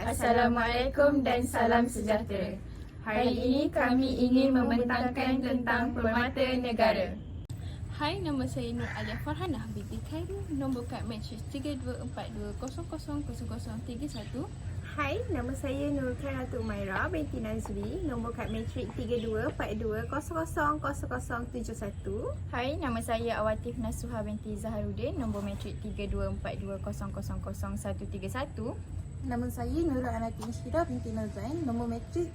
Assalamualaikum dan salam sejahtera. Hari ini kami ingin membentangkan tentang permata negara. Hai, nama saya Nur Alia Farhanah binti Khairu, nombor kad matris 3242000031. Hai, nama saya Nur Khairatul Umairah binti Nazri, nombor kad matrik 3242000071. Hai, nama saya Awatif Nasuha binti Zaharuddin, nombor matrik 324200000131. Nama saya Nurul Anatin Syirah binti Nazain, nombor matrik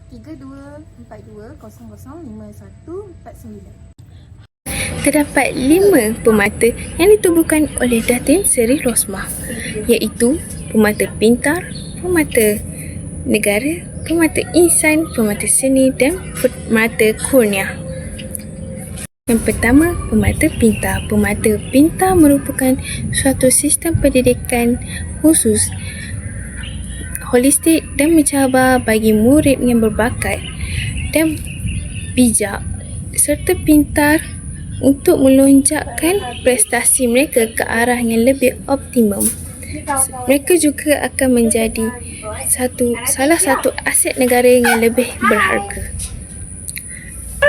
3242005149. Terdapat 5 pemata yang ditubuhkan oleh Datin Seri Rosmah, iaitu pemata pintar, pemata negara, pemata insan, pemata seni dan pemata kurnia. Yang pertama, pemata pintar. Pemata pintar merupakan suatu sistem pendidikan khusus, holistik dan mencabar bagi murid yang berbakat dan bijak serta pintar untuk melonjakkan prestasi mereka ke arah yang lebih optimum. Mereka juga akan menjadi salah satu aset negara yang lebih berharga.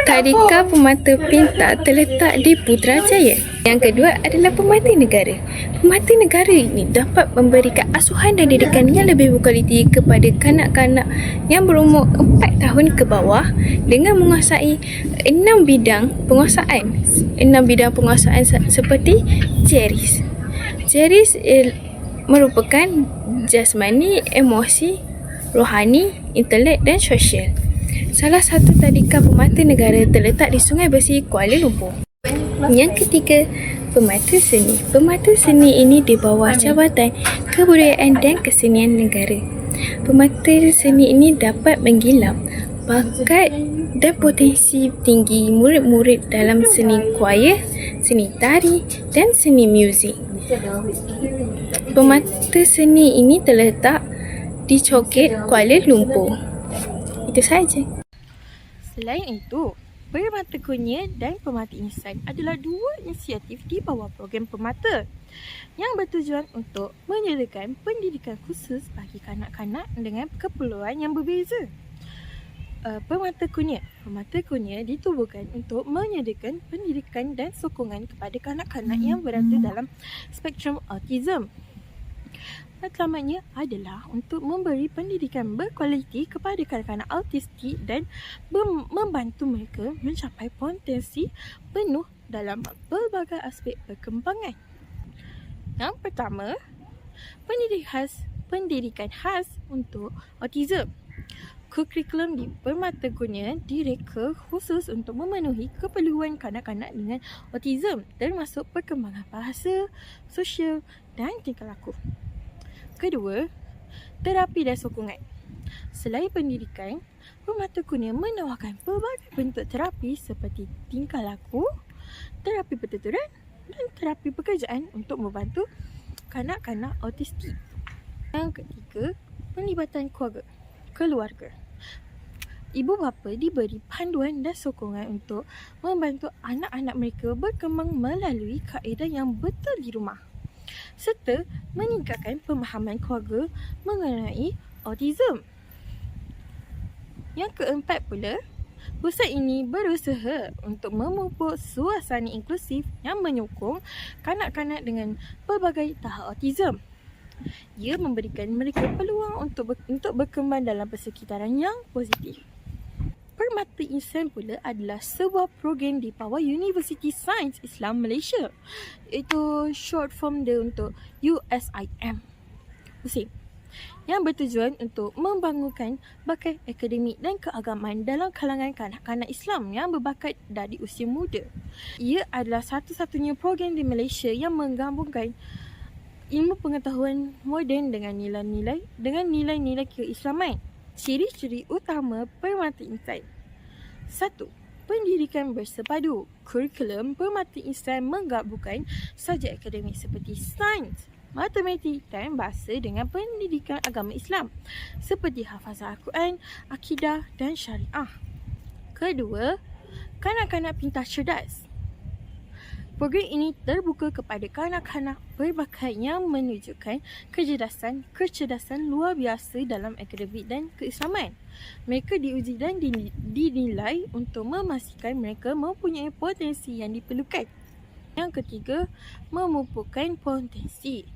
Tadika pemata pintar terletak di Putrajaya. Yang kedua adalah pemata negara. Pemata negara ini dapat memberikan asuhan dan didikan yang lebih berkualiti kepada kanak-kanak yang berumur 4 tahun ke bawah dengan menguasai 6 bidang penguasaan seperti JERIS. JERIS merupakan jasmani, emosi, rohani, intelek dan sosial. Salah satu tadika pemata negara terletak di Sungai Besi, Kuala Lumpur. Yang ketiga, pemata seni. Pemata seni ini di bawah Jabatan Kebudayaan dan Kesenian Negara. Pemata seni ini dapat menggilap bakat dan potensi tinggi murid-murid dalam seni choir, seni tari dan seni muzik. Pemata seni ini terletak di Coket, Kuala Lumpur. Itu sahaja. Selain itu, Permata Kurnia dan Permata Insan adalah dua inisiatif di bawah program Permata yang bertujuan untuk menyediakan pendidikan khusus bagi kanak-kanak dengan keperluan yang berbeza. Permata Kurnia ditubuhkan untuk menyediakan pendidikan dan sokongan kepada kanak-kanak yang berada dalam spektrum autism. Matlamatnya adalah untuk memberi pendidikan berkualiti kepada kanak-kanak autistik dan membantu mereka mencapai potensi penuh dalam pelbagai aspek perkembangan. Yang pertama, pendidikan khas untuk autism. Kurikulum di Permata Kurnia direka khusus untuk memenuhi keperluan kanak-kanak dengan autism termasuk perkembangan bahasa, sosial dan tingkah laku. Kedua, terapi dan sokongan. Selain pendidikan, Permata Kurnia menawarkan pelbagai bentuk terapi seperti tingkah laku, terapi pertuturan dan terapi pekerjaan untuk membantu kanak-kanak autistik. Yang ketiga, penlibatan keluarga. Ibu bapa diberi panduan dan sokongan untuk membantu anak-anak mereka berkembang melalui kaedah yang betul di rumah, serta meningkatkan pemahaman keluarga mengenai autism. Yang keempat pula, pusat ini berusaha untuk memupuk suasana inklusif yang menyokong kanak-kanak dengan pelbagai tahap autism. Ia memberikan mereka peluang untuk berkembang dalam persekitaran yang positif. Permata Insan pula adalah sebuah program di bawah Universiti Sains Islam Malaysia, iaitu short form dia untuk USIM, yang bertujuan untuk membangunkan bakat akademik dan keagamaan dalam kalangan kanak-kanak Islam yang berbakat dari usia muda. Ia adalah satu-satunya program di Malaysia yang menggabungkan ilmu pengetahuan moden dengan nilai-nilai keislaman. Ciri-ciri utama Permata Insan. 1. Pendidikan bersepadu. Kurikulum Permata Insan menggabungkan subjek akademik seperti sains, matematik dan bahasa dengan pendidikan agama Islam seperti hafazah Al-Quran, akidah dan syariah. Kedua, kanak-kanak pintar cerdas. Program ini terbuka kepada kanak-kanak berbakat yang menunjukkan kecerdasan luar biasa dalam akademik dan keislaman. Mereka diuji dan dinilai untuk memastikan mereka mempunyai potensi yang diperlukan. Yang ketiga, memupukkan potensi.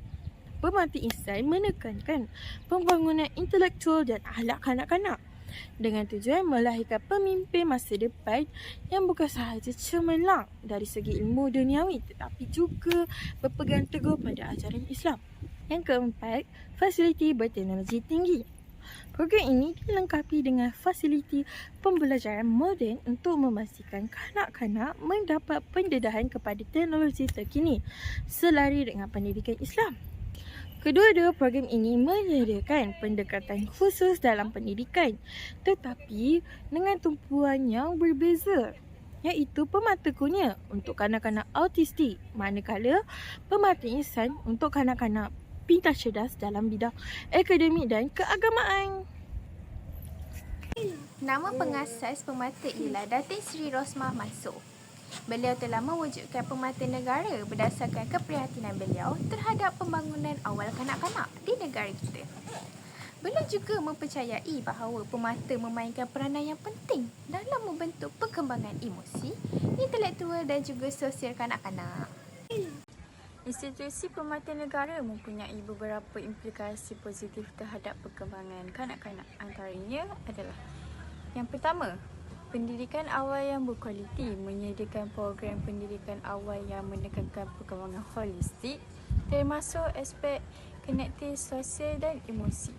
Pemerhati Insan menekankan pembangunan intelektual dan akhlak kanak-kanak dengan tujuan melahirkan pemimpin masa depan yang bukan sahaja cemerlang dari segi ilmu duniawi tetapi juga berpegang teguh pada ajaran Islam. Yang keempat, fasiliti berteknologi tinggi. Program ini dilengkapi dengan fasiliti pembelajaran moden untuk memastikan kanak-kanak mendapat pendedahan kepada teknologi terkini selari dengan pendidikan Islam. Kedua-dua program ini menyediakan pendekatan khusus dalam pendidikan tetapi dengan tumpuan yang berbeza, iaitu pemata kurnia untuk kanak-kanak autistik, manakala pemata insan untuk kanak-kanak pintar cerdas dalam bidang akademik dan keagamaan. Nama pengasas pemata ialah Datin Seri Rosmah Mansur. Beliau telah mewujudkan pemata negara berdasarkan keprihatinan beliau terhadap pembangunan awal kanak-kanak di negara kita. Beliau juga mempercayai bahawa pemata memainkan peranan yang penting dalam membentuk perkembangan emosi, intelektual dan juga sosial kanak-kanak. Institusi pemata negara mempunyai beberapa implikasi positif terhadap perkembangan kanak-kanak. Antaranya adalah yang pertama, pendidikan awal yang berkualiti, menyediakan program pendidikan awal yang menekankan perkembangan holistik termasuk aspek kognitif, sosial dan emosi.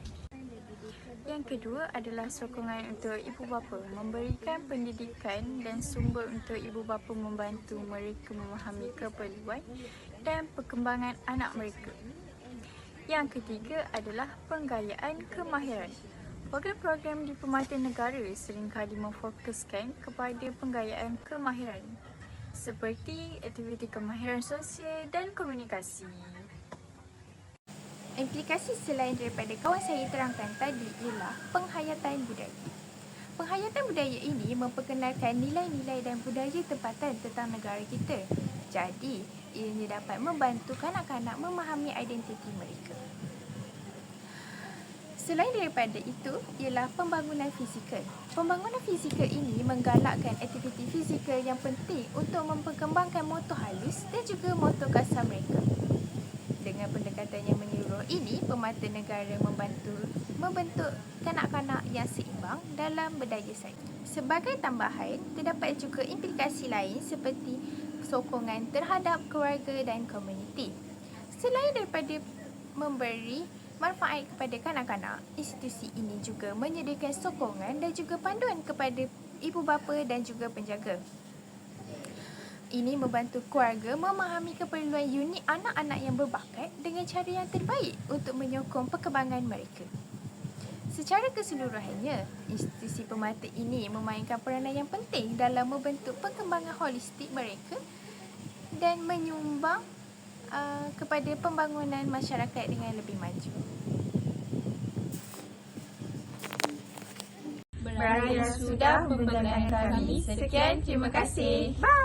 Yang kedua adalah sokongan untuk ibu bapa, memberikan pendidikan dan sumber untuk ibu bapa membantu mereka memahami keperluan dan perkembangan anak mereka. Yang ketiga adalah penggayaan kemahiran. Program-program di pemata negara seringkali memfokuskan kepada penggayaan kemahiran seperti aktiviti kemahiran sosial dan komunikasi. Implikasi selain daripada kawan saya terangkan tadi ialah penghayatan budaya. Penghayatan budaya ini memperkenalkan nilai-nilai dan budaya tempatan tentang negara kita. Jadi, ianya dapat membantu kanak-kanak memahami identiti mereka. Selain daripada itu, ialah pembangunan fizikal. Pembangunan fizikal ini menggalakkan aktiviti fizikal yang penting untuk memperkembangkan motor halus dan juga motor kasar mereka. Dengan pendekatan yang menyeluruh ini, pemata negara membentuk kanak-kanak yang seimbang dalam berdaya saing. Sebagai tambahan, terdapat juga implikasi lain seperti sokongan terhadap keluarga dan komuniti. Selain daripada memberi manfaat kepada kanak-kanak, institusi ini juga menyediakan sokongan dan juga panduan kepada ibu bapa dan juga penjaga. Ini membantu keluarga memahami keperluan unik anak-anak yang berbakat dengan cara yang terbaik untuk menyokong perkembangan mereka. Secara keseluruhannya, institusi pemata ini memainkan peranan yang penting dalam membentuk perkembangan holistik mereka dan menyumbang kepada pembangunan masyarakat dengan lebih maju. Berakhir sudah pembelajaran kami. Sekian, terima kasih. Bye.